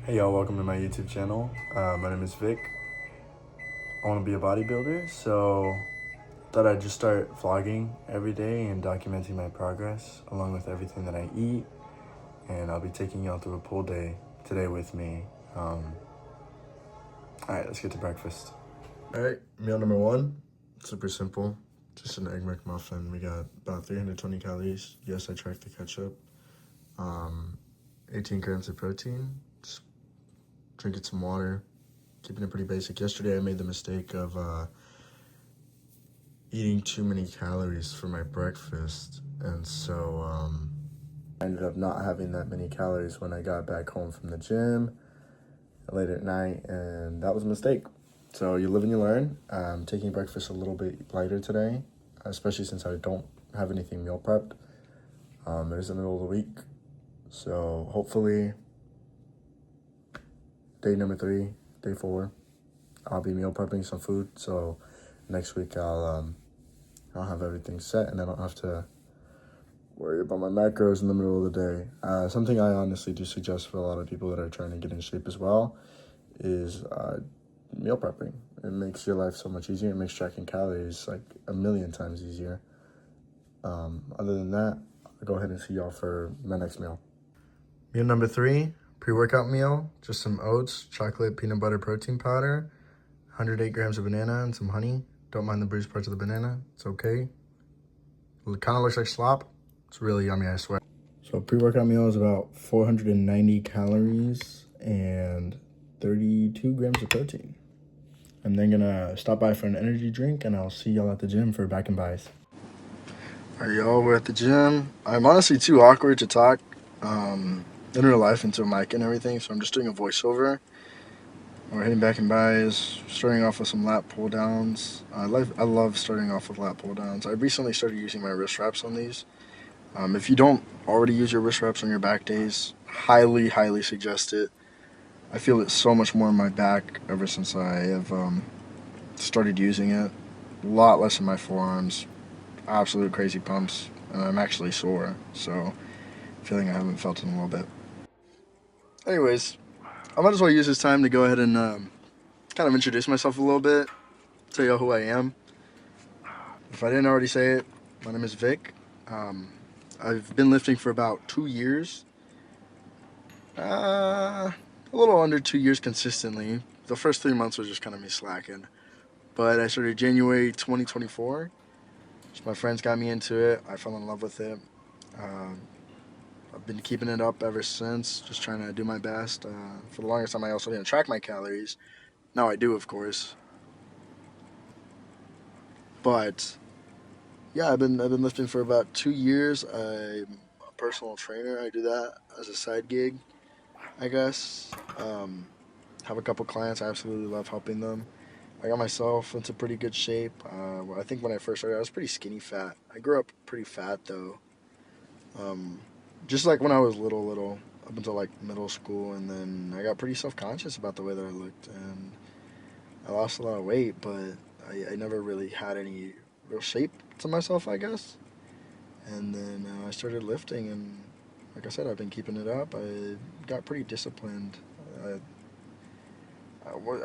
Hey y'all, welcome to my YouTube channel. My name is Vic. I want to be a bodybuilder, so thought I'd just start vlogging every day and documenting my progress along with everything that I eat. And I'll be taking y'all through a pool day today with me. Alright, let's get to breakfast. Alright, meal number one, super simple. Just an Egg McMuffin. We got about 320 calories. Yes, I tracked the ketchup. 18 grams of protein. Just drinking some water. Keeping it pretty basic. Yesterday I made the mistake of eating too many calories for my breakfast, and so I ended up not having that many calories when I got back home from the gym late at night, and that was a mistake. So you live and you learn. I'm taking breakfast a little bit lighter today, especially since I don't have anything meal prepped. It is the middle of the week, so hopefully day number 3, day 4, I'll be meal prepping some food. So next week I'll have everything set, and I don't have to worry about my macros in the middle of the day. Something I honestly do suggest for a lot of people that are trying to get in shape as well is meal prepping. It makes your life so much easier. It makes tracking calories like a million times easier. Other than that, I'll go ahead and see y'all for my next meal. Meal number 3, pre-workout meal. Just some oats, chocolate, peanut butter, protein powder, 108 grams of banana, and some honey. Don't mind the bruised parts of the banana. It's okay. It kind of looks like slop. It's really yummy, I swear. So pre-workout meal is about 490 calories and 32 grams of protein. I'm then gonna stop by for an energy drink, and I'll see y'all at the gym for back and buys. All right, y'all, we're at the gym. I'm honestly too awkward to talk in real life into a mic and everything, so I'm just doing a voiceover. We're hitting back and buys, starting off with some lat pull downs. I love starting off with lat pull downs. I recently started using my wrist wraps on these. If you don't already use your wrist wraps on your back days, highly, highly suggest it. I feel it so much more in my back ever since I have started using it. A lot less in my forearms. Absolute crazy pumps, and I'm actually sore, so feeling I haven't felt in a little bit. Anyways, I might as well use this time to go ahead and kind of introduce myself a little bit, tell y'all who I am. If I didn't already say it, my name is Vic. I've been lifting for about 2 years. A little under 2 years consistently. The first 3 months was just kind of me slacking. But I started January 2024. So my friends got me into it. I fell in love with it. I've been keeping it up ever since, just trying to do my best. For the longest time, I also didn't track my calories. Now I do, of course. But yeah, I've been lifting for about 2 years. I'm a personal trainer. I do that as a side gig, I guess. Have a couple clients. I absolutely love helping them. I got myself into pretty good shape. I think when I first started, I was pretty skinny fat. I grew up pretty fat though. Just like when I was little, up until like middle school, and then I got pretty self-conscious about the way that I looked, and I lost a lot of weight, but I never really had any real shape to myself, I guess. And then I started lifting, and like I said, I've been keeping it up. I got pretty disciplined.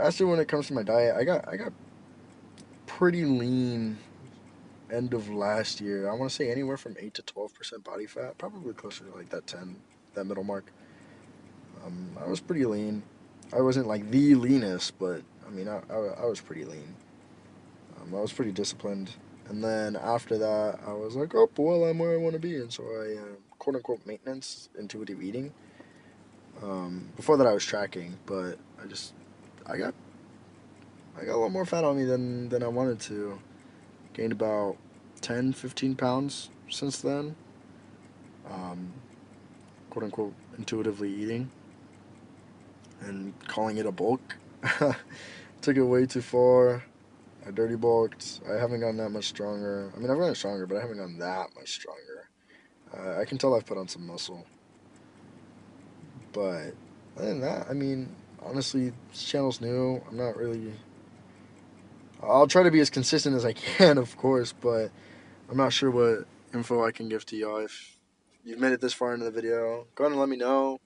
Actually, when it comes to my diet, I got pretty lean end of last year. I want to say anywhere from 8 to 12% body fat, probably closer to like that 10, that middle mark. I was pretty lean. I wasn't like the leanest, but I mean, I was pretty lean. I was pretty disciplined. And then after that, I was like, oh, well, I'm where I want to be. And so I, quote unquote, maintenance intuitive eating. Before that, I was tracking, but I got a lot more fat on me than I wanted to. Gained about 10, 15 pounds since then. Quote unquote, intuitively eating and calling it a bulk. Took it way too far. I dirty bulked. I haven't gotten that much stronger. I mean, I've gotten stronger, but I haven't gotten that much stronger. I can tell I've put on some muscle. But other than that, I mean, honestly, this channel's new. I'm not really... I'll try to be as consistent as I can, of course, but I'm not sure what info I can give to y'all. If you've made it this far into the video, go ahead and let me know.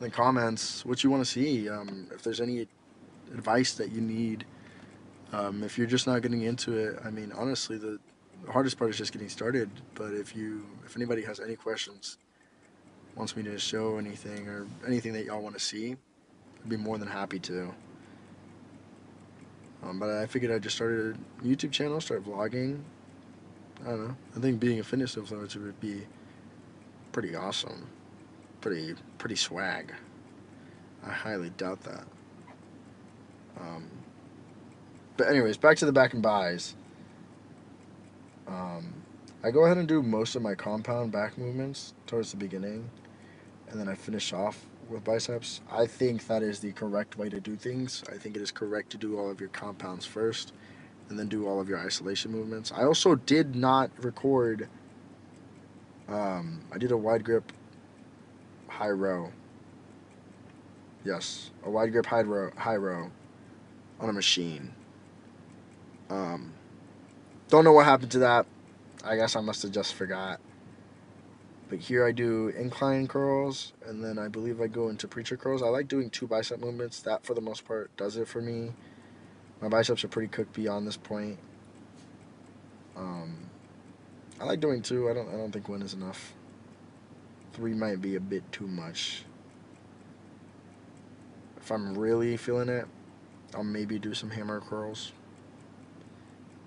in the comments what you want to see. If there's any advice that you need, if you're just not getting into it, I mean, honestly, the hardest part is just getting started. But if anybody has any questions, wants me to show anything or anything that y'all want to see, I'd be more than happy to. But I figured I'd just started a YouTube channel, start vlogging. I don't know. I think being a fitness influencer would be pretty awesome. Pretty swag. I highly doubt that. But anyways, back to the back and buys. I go ahead and do most of my compound back movements towards the beginning, and then I finish off with biceps. I think that is the correct way to do things. I think it is correct to do all of your compounds first, and then do all of your isolation movements. I also did not record. I did a wide grip high row. Yes, a wide grip high row on a machine. Don't know what happened to that. I guess I must have just forgot. But here I do incline curls, and then I believe I go into preacher curls. I like doing 2 bicep movements. That, for the most part, does it for me. My biceps are pretty cooked beyond this point. I like doing 2. I don't think 1 is enough. 3 might be a bit too much. If I'm really feeling it, I'll maybe do some hammer curls.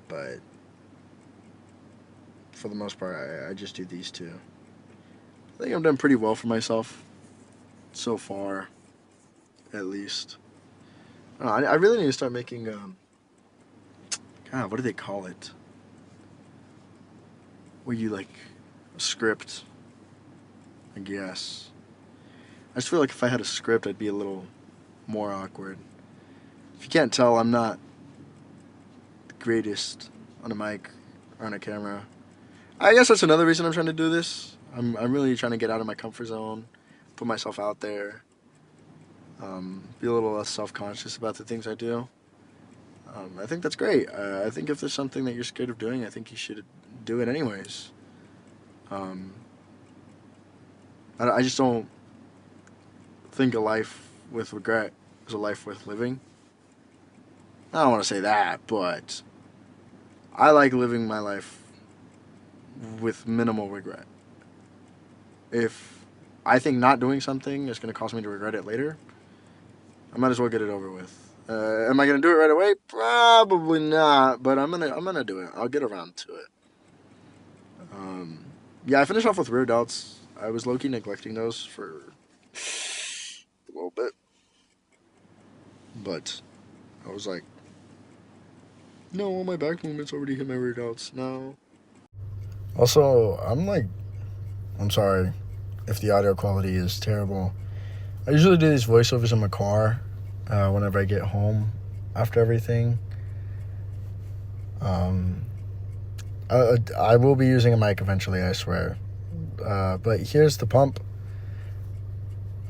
But for the most part, I just do these 2. I think I've done pretty well for myself so far, at least. I really need to start making, God, what do they call it? Where you, like, a script, I guess. I just feel like if I had a script, I'd be a little more awkward. If you can't tell, I'm not the greatest on a mic or on a camera. I guess that's another reason I'm trying to do this. I'm really trying to get out of my comfort zone, put myself out there, be a little less self-conscious about the things I do. I think that's great. I think if there's something that you're scared of doing, I think you should do it anyways. I just don't think a life with regret is a life worth living. I don't want to say that, but I like living my life with minimal regret. If I think not doing something is going to cause me to regret it later, I might as well get it over with. Am I going to do it right away? Probably not, but I'm gonna do it. I'll get around to it. Yeah, I finished off with rear delts. I was low-key neglecting those for a little bit, but I was like, no, all my back movements already hit my rear delts. No. Also, I'm sorry if the audio quality is terrible. I usually do these voiceovers in my car whenever I get home after everything. I will be using a mic eventually, I swear. But here's the pump.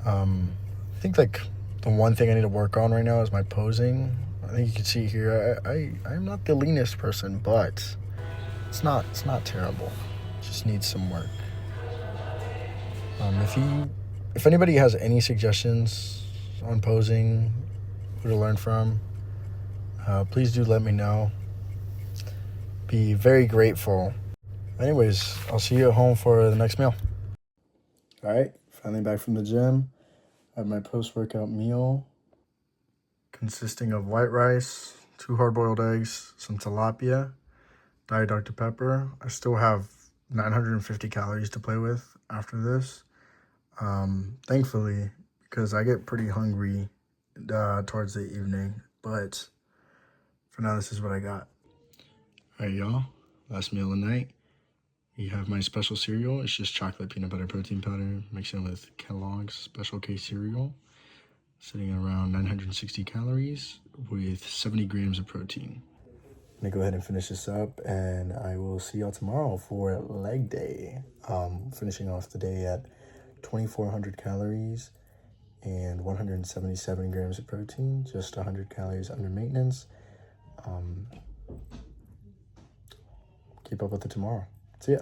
I think like the one thing I need to work on right now is my posing. I think you can see here, I'm not the leanest person, but it's not terrible. It just needs some work. If anybody has any suggestions on posing, who to learn from, please do let me know. Be very grateful. Anyways, I'll see you at home for the next meal. All right, finally back from the gym. I have my post-workout meal consisting of white rice, 2 hard-boiled eggs, some tilapia, Diet Dr. Pepper. I still have 950 calories to play with after this. Thankfully, because I get pretty hungry towards the evening, but for now, this is what I got. All right, y'all, last meal of the night. You have my special cereal. It's just chocolate peanut butter protein powder mixed in with Kellogg's Special K cereal, sitting at around 960 calories with 70 grams of protein. I'm gonna go ahead and finish this up, and I will see y'all tomorrow for leg day. Finishing off the day at 2,400 calories and 177 grams of protein, just 100 calories under maintenance. Keep up with it tomorrow. See ya.